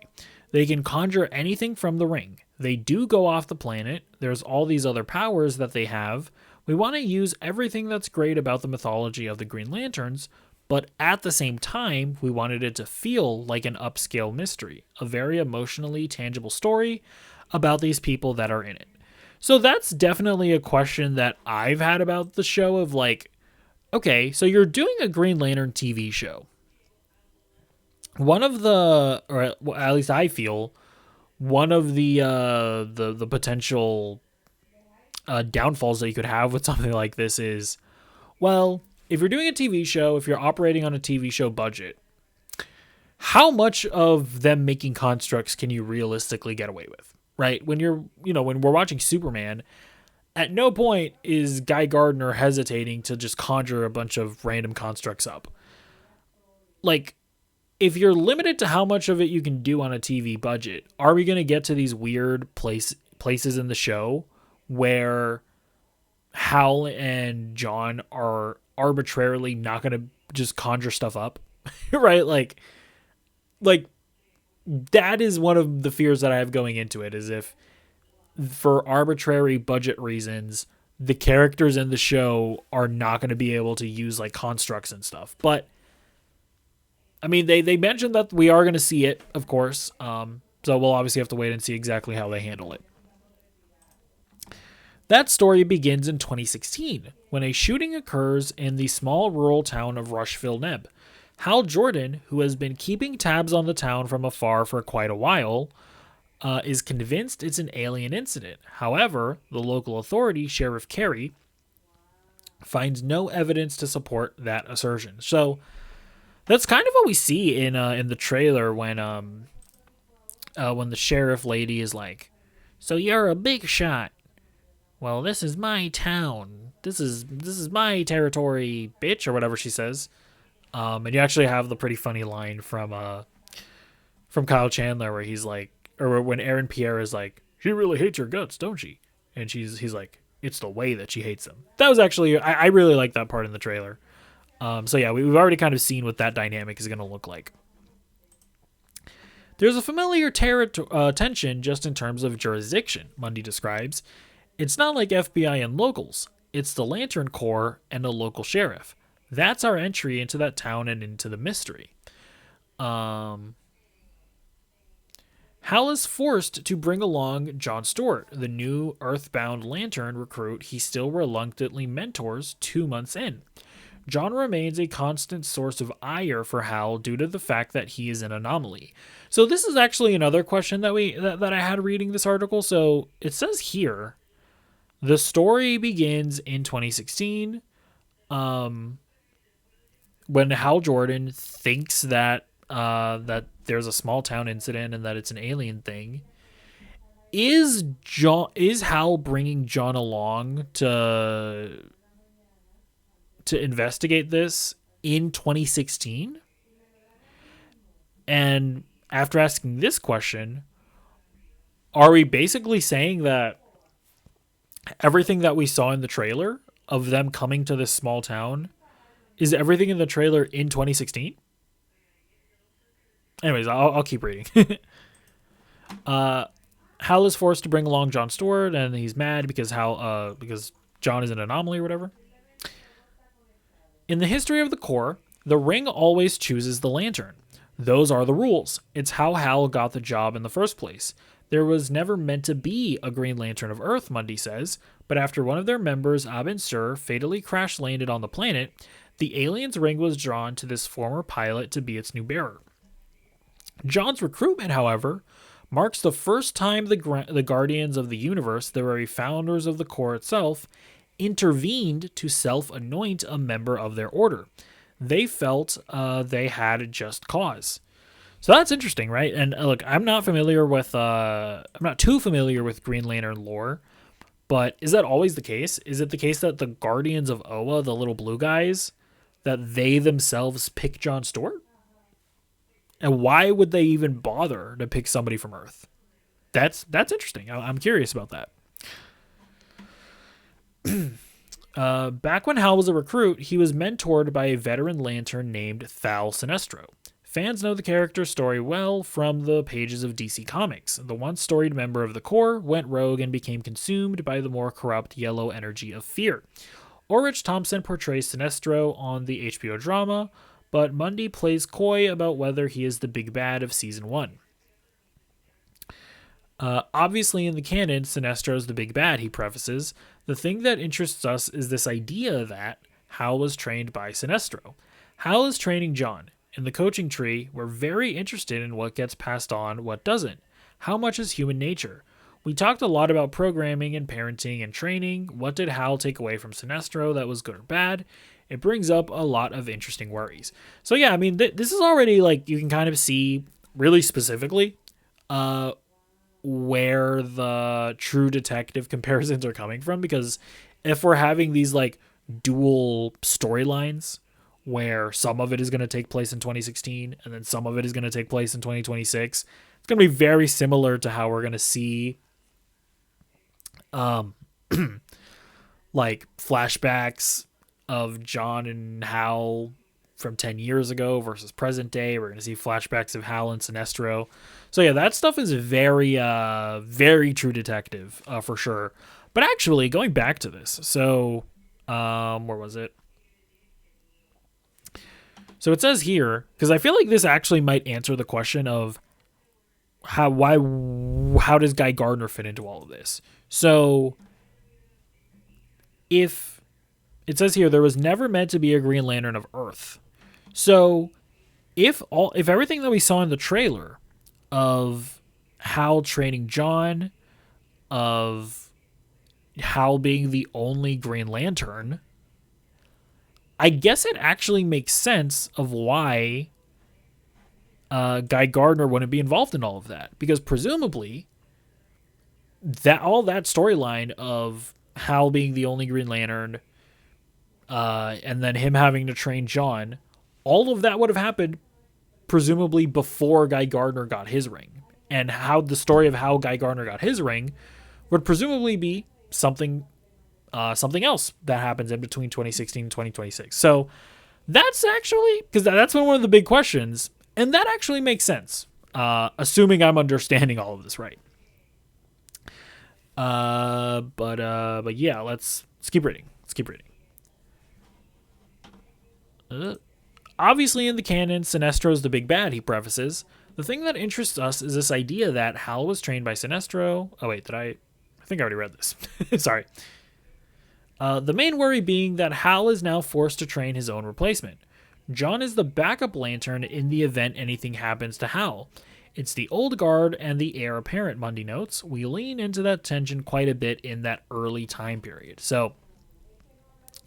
They can conjure anything from the ring. They do go off the planet. There's all these other powers that they have. We want to use everything that's great about the mythology of the Green Lanterns, but at the same time, we wanted it to feel like an upscale mystery, a very emotionally tangible story about these people that are in it. So that's definitely a question that I've had about the show of like, okay, so you're doing a Green Lantern TV show. One of the, or at least I feel, one of the potential downfalls that you could have with something like this is, well, if you're doing a TV show, if you're operating on a TV show budget, how much of them making constructs can you realistically get away with, right? When when we're watching Superman, at no point is Guy Gardner hesitating to just conjure a bunch of random constructs up. Like, if you're limited to how much of it you can do on a TV budget, are we going to get to these weird places in the show where Hal and John are arbitrarily not going to just conjure stuff up? Right? Like that is one of the fears that I have going into it, is if for arbitrary budget reasons, the characters in the show are not going to be able to use like constructs and stuff. But I mean, they mentioned that we are going to see it, of course. So we'll obviously have to wait and see exactly how they handle it. That story begins in 2016, when a shooting occurs in the small rural town of Rushville, Neb. Hal Jordan, who has been keeping tabs on the town from afar for quite a while, is convinced it's an alien incident. However, the local authority, Sheriff Carey, finds no evidence to support that assertion. So that's kind of what we see in the trailer when the sheriff lady is like, "So you're a big shot. Well, this is my town. This is my territory, bitch," or whatever she says. And you actually have the pretty funny line from Kyle Chandler where he's like, or when Aaron Pierre is like, "She really hates your guts, don't she?" And he's like, "It's the way that she hates them." That was actually, I really like that part in the trailer. So yeah, we've already kind of seen what that dynamic is going to look like. There's a familiar tension just in terms of jurisdiction, Mundy describes. It's not like FBI and locals. It's the Lantern Corps and a local sheriff. That's our entry into that town and into the mystery. Hal is forced to bring along John Stewart, the new Earthbound Lantern recruit he still reluctantly mentors 2 months in. John remains a constant source of ire for Hal due to the fact that he is an anomaly. So this is actually another question that I had reading this article. So it says here, the story begins in 2016, when Hal Jordan thinks that there's a small town incident and that it's an alien thing. Is Hal bringing John along to investigate this in 2016? And after asking this question, are we basically saying that everything that we saw in the trailer of them coming to this small town is everything in the trailer in 2016? Anyways, I'll keep reading. Hal is forced to bring along John Stewart, and he's mad because John is an anomaly or whatever. In the history of the Corps, the Ring always chooses the Lantern. Those are the rules. It's how Hal got the job in the first place. There was never meant to be a Green Lantern of Earth, Mundy says, but after one of their members, Abin Sur, fatally crash-landed on the planet, the alien's ring was drawn to this former pilot to be its new bearer. John's recruitment, however, marks the first time the Guardians of the Universe, the very founders of the Corps itself, intervened to self-anoint a member of their order. they felt they had just cause. So that's interesting, right? And look, I'm not too familiar with Green Lantern lore, but is that always the case? Is it the case that the Guardians of Oa, the little blue guys, that they themselves pick John Stewart? And why would they even bother to pick somebody from Earth? That's interesting. I'm curious about that. Back when Hal was a recruit, he was mentored by a veteran Lantern named Thal Sinestro. Fans know the character's story well from the pages of DC Comics. The once storied member of the Corps went rogue and became consumed by the more corrupt yellow energy of fear. Ulrich Thompson portrays Sinestro on the HBO drama, but Mundy plays coy about whether he is the big bad of Season 1. Obviously in the canon, Sinestro is the big bad, he prefaces. The thing that interests us is this idea that Hal was trained by Sinestro. Hal is training John. In the coaching tree, we're very interested in what gets passed on, what doesn't. How much is human nature? We talked a lot about programming and parenting and training. What did Hal take away from Sinestro that was good or bad? It brings up a lot of interesting worries. So yeah, I mean, this is already like, you can kind of see really specifically where the True Detective comparisons are coming from, because if we're having these like dual storylines where some of it is going to take place in 2016 and then some of it is going to take place in 2026, it's going to be very similar to how we're going to see like flashbacks of John and Hal from 10 years ago versus present day. We're going to see flashbacks of Hal and Sinestro. So yeah, that stuff is very, very True Detective for sure. But actually, going back to this, so where was it? So it says here, because I feel like this actually might answer the question of how does Guy Gardner fit into all of this? So if it says here, there was never meant to be a Green Lantern of Earth. So if everything that we saw in the trailer of Hal training John, of Hal being the only Green Lantern, I guess it actually makes sense of why Guy Gardner wouldn't be involved in all of that, because presumably that storyline of Hal being the only Green Lantern, and then him having to train John, all of that would have happened presumably before Guy Gardner got his ring. And how the story of how Guy Gardner got his ring would presumably be something else that happens in between 2016 and 2026. So that's actually, because that's one of the big questions, and that actually makes sense, assuming I'm understanding all of this right. But yeah, let's keep reading. Obviously in the canon, Sinestro's the big bad, he prefaces. The thing that interests us is this idea that Hal was trained by Sinestro. Oh wait, I think I already read this. Sorry. The main worry being that Hal is now forced to train his own replacement. John is the backup Lantern in the event anything happens to Hal. It's the old guard and the heir apparent, Mundy notes. We lean into that tension quite a bit in that early time period. So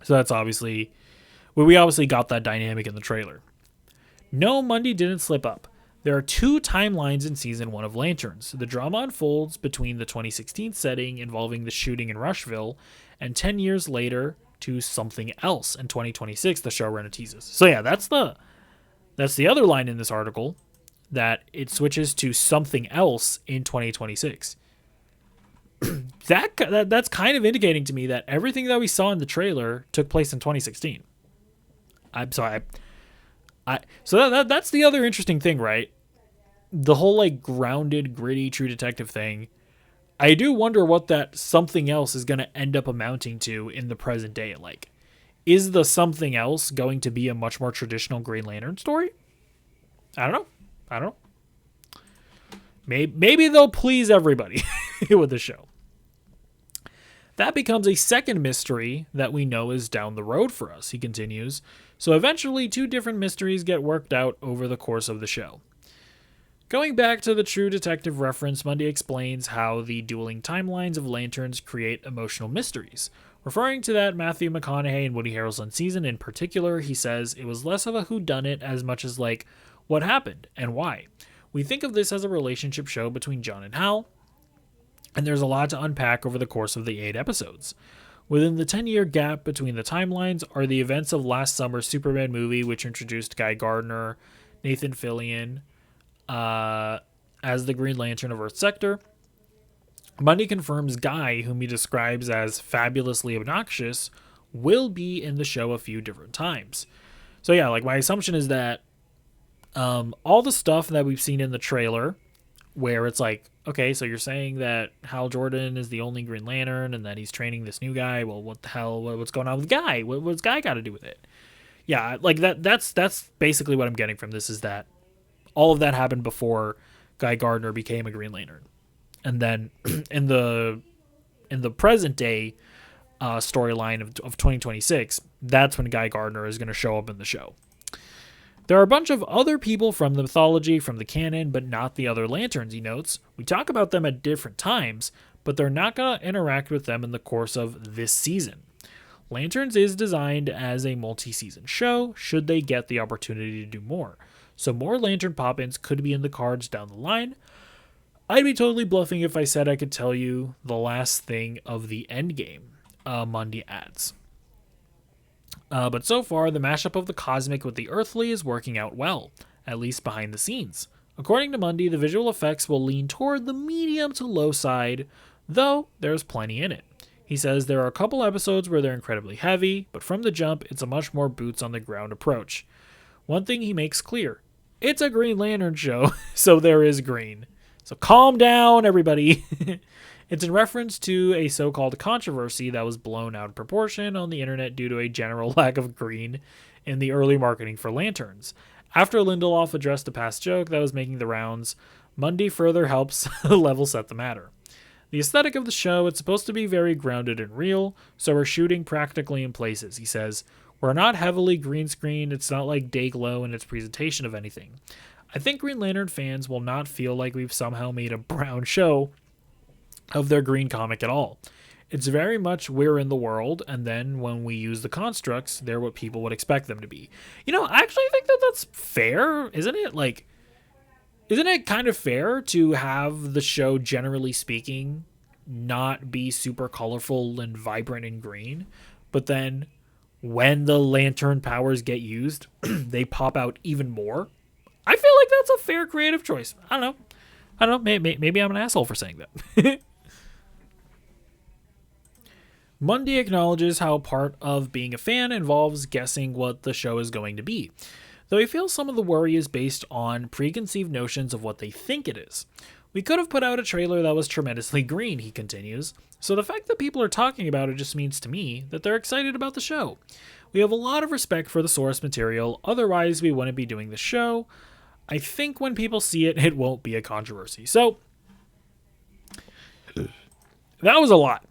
that's obviously, we obviously got that dynamic in the trailer. No, Mundy didn't slip up. There are two timelines in Season 1 of Lanterns. The drama unfolds between the 2016 setting involving the shooting in Rushville and 10 years later to something else in 2026, the showrunner teases. So yeah, that's the other line in this article, that it switches to something else in 2026. That's kind of indicating to me that everything that we saw in the trailer took place in 2016. I'm sorry. So that's the other interesting thing, right? The whole like grounded, gritty, True Detective thing. I do wonder what that something else is going to end up amounting to in the present day. Like, is the something else going to be a much more traditional Green Lantern story? I don't know. Maybe they'll please everybody with the show. That becomes a second mystery that we know is down the road for us, he continues. So eventually, two different mysteries get worked out over the course of the show. Going back to the True Detective reference, Mundy explains how the dueling timelines of Lanterns create emotional mysteries. Referring to that Matthew McConaughey and Woody Harrelson season in particular, he says it was less of a whodunit as much as like what happened and why. We think of this as a relationship show between John and Hal, and there's a lot to unpack over the course of the 8 episodes. Within the 10-year gap between the timelines are the events of last summer's Superman movie, which introduced Guy Gardner, Nathan Fillion as the Green Lantern of Earth Sector. Mundy confirms Guy, whom he describes as fabulously obnoxious, will be in the show a few different times. So yeah, like my assumption is that all the stuff that we've seen in the trailer, where it's like, okay, so you're saying that Hal Jordan is the only Green Lantern and that he's training this new guy. Well, what the hell? What's going on with Guy? What's Guy got to do with it? Yeah, like that's basically what I'm getting from this, is that all of that happened before Guy Gardner became a Green Lantern. And then in the present day storyline of 2026, that's when Guy Gardner is going to show up in the show. There are a bunch of other people from the mythology, from the canon, but not the other Lanterns, he notes. We talk about them at different times, but they're not going to interact with them in the course of this season. Lanterns is designed as a multi-season show, should they get the opportunity to do more. So more Lantern pop-ins could be in the cards down the line. I'd be totally bluffing if I said I could tell you the last thing of the endgame, Mundy adds. But so far, the mashup of the cosmic with the earthly is working out well, at least behind the scenes. According to Mundy, the visual effects will lean toward the medium to low side, though there's plenty in it. He says there are a couple episodes where they're incredibly heavy, but from the jump, it's a much more boots-on-the-ground approach. One thing he makes clear, it's a Green Lantern show, so there is green. So calm down, everybody. It's in reference to a so-called controversy that was blown out of proportion on the internet due to a general lack of green in the early marketing for lanterns. After Lindelof addressed a past joke that was making the rounds, Mundy further helps level set the matter. The aesthetic of the show, it's supposed to be very grounded and real, so we're shooting practically in places, he says. We're not heavily green screened, it's not like Dayglow in its presentation of anything. I think Green Lantern fans will not feel like we've somehow made a brown show of their green comic at all. It's very much we're in the world, and then when we use the constructs, they're what people would expect them to be. You know, I actually think that that's fair, isn't it? Like, isn't it kind of fair to have the show, generally speaking, not be super colorful and vibrant and green, but then when the lantern powers get used, they pop out even more? I feel like that's a fair creative choice. I don't know. Maybe I'm an asshole for saying that. Mundy acknowledges how part of being a fan involves guessing what the show is going to be, though he feels some of the worry is based on preconceived notions of what they think it is. We could have put out a trailer that was tremendously green, he continues, so the fact that people are talking about it just means to me that they're excited about the show. We have a lot of respect for the source material, otherwise we wouldn't be doing the show. I think when people see it, it won't be a controversy. So, that was a lot.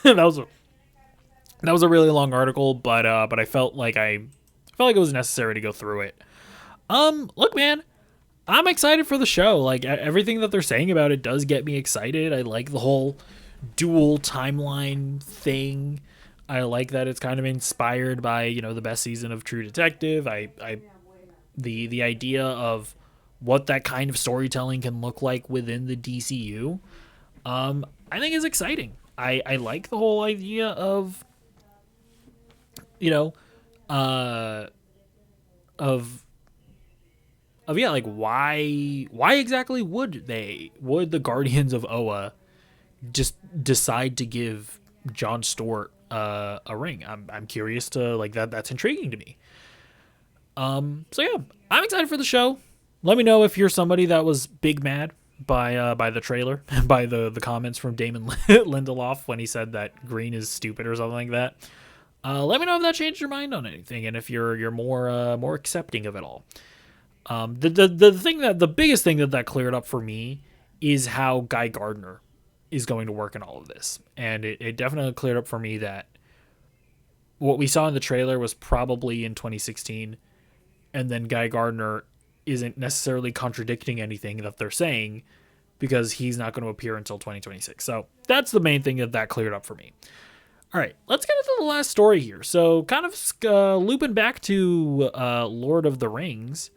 that was a really long article, but I felt like it was necessary to go through it. Look, man, I'm excited for the show. Like, everything that they're saying about it does get me excited. I like the whole dual timeline thing. I like that it's kind of inspired by, you know, the best season of True Detective. The idea of what that kind of storytelling can look like within the DCU, I think is exciting. I like the whole idea of, you know, like why exactly would the Guardians of Oa just decide to give Jon Stewart a ring? I'm curious to, like, that's intriguing to me. So yeah, I'm excited for the show. Let me know if you're somebody that was big mad by the trailer, by the comments from Damon Lindelof when he said that green is stupid or something like that. Let me know if that changed your mind on anything, and if you're more accepting of it all. The biggest thing that cleared up for me is how Guy Gardner is going to work in all of this, and it definitely cleared up for me that what we saw in the trailer was probably in 2016. And then Guy Gardner isn't necessarily contradicting anything that they're saying, because he's not going to appear until 2026. So that's the main thing that cleared up for me. All right, let's get into the last story here. So, kind of looping back to Lord of the Rings.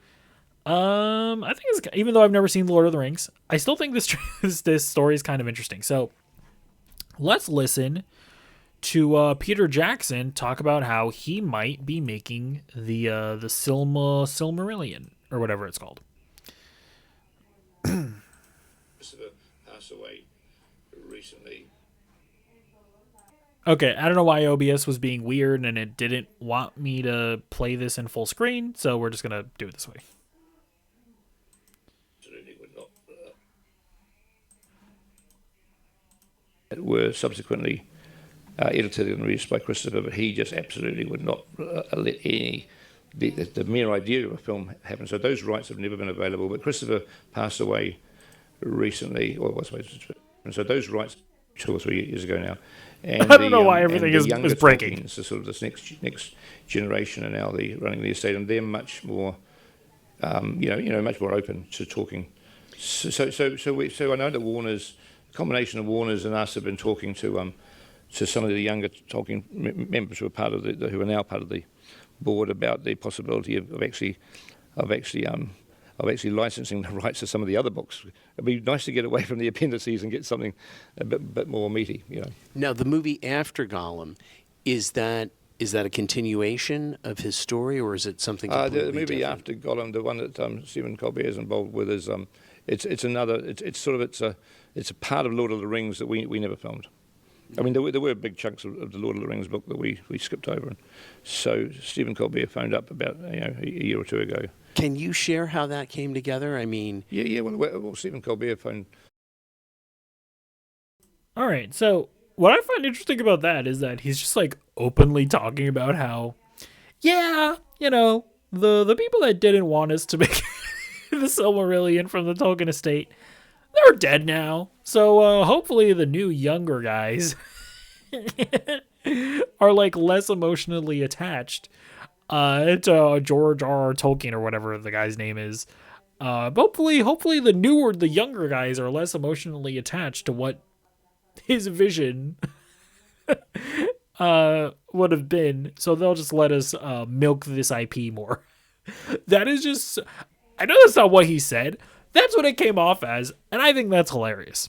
I think even though I've never seen Lord of the Rings, I still think this this story is kind of interesting. So, let's listen to Peter Jackson talk about how he might be making the Silmarillion or whatever it's called. Passed away recently. Okay, I don't know why OBS was being weird and it didn't want me to play this in full screen, so we're just gonna do it this way. Absolutely would not. Were subsequently edited and released by Christopher, but he just absolutely would not let any the mere idea of a film happen. So those rights have never been available. But Christopher passed away recently, or was and so those rights 2 or 3 years ago now. And I don't know why everything is breaking. So sort of this next generation are now running the estate, and they're much more, much more open to talking. So I know that Warner's, a combination of Warner's and us have been talking to some of the younger Tolkien members who are part of who are now part of the board about the possibility of actually licensing the rights to some of the other books. It'd be nice to get away from the appendices and get something a bit more meaty, Now, the movie after Gollum, is that a continuation of his story, or is it something completely the movie different? after Gollum, the one that Stephen Colbert is involved with, is it's a part of Lord of the Rings that we never filmed. I mean, there were big chunks of the Lord of the Rings book that we skipped over, and so Stephen Colbert phoned up about a year or 2 ago. Can you share how that came together? I mean, Yeah. Well, Stephen Colbert phoned. All right, so what I find interesting about that is that he's just like openly talking about how, the people that didn't want us to make the Silmarillion from the Tolkien estate, they're dead now. So hopefully the new younger guys are like less emotionally attached to George R. Tolkien or whatever the guy's name is. Hopefully the younger guys are less emotionally attached to what his vision would have been. So they'll just let us milk this IP more. That is just, I know that's not what he said. That's what it came off as, and I think that's hilarious.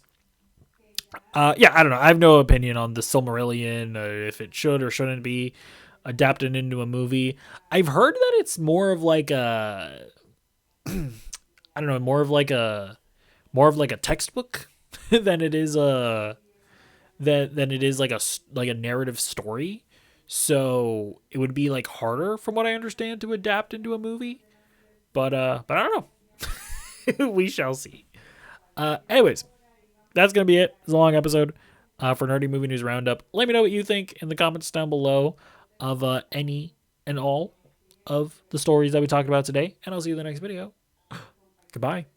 I don't know. I have no opinion on the Silmarillion, if it should or shouldn't be adapted into a movie. I've heard that it's more of like a, I don't know, more of like a textbook than it is than it is like a narrative story. So it would be like harder, from what I understand, to adapt into a movie. But I don't know. We shall see. Anyways, that's going to be it. It's a long episode for Nerdy Movie News Roundup. Let me know what you think in the comments down below of any and all of the stories that we talked about today. And I'll see you in the next video. Goodbye.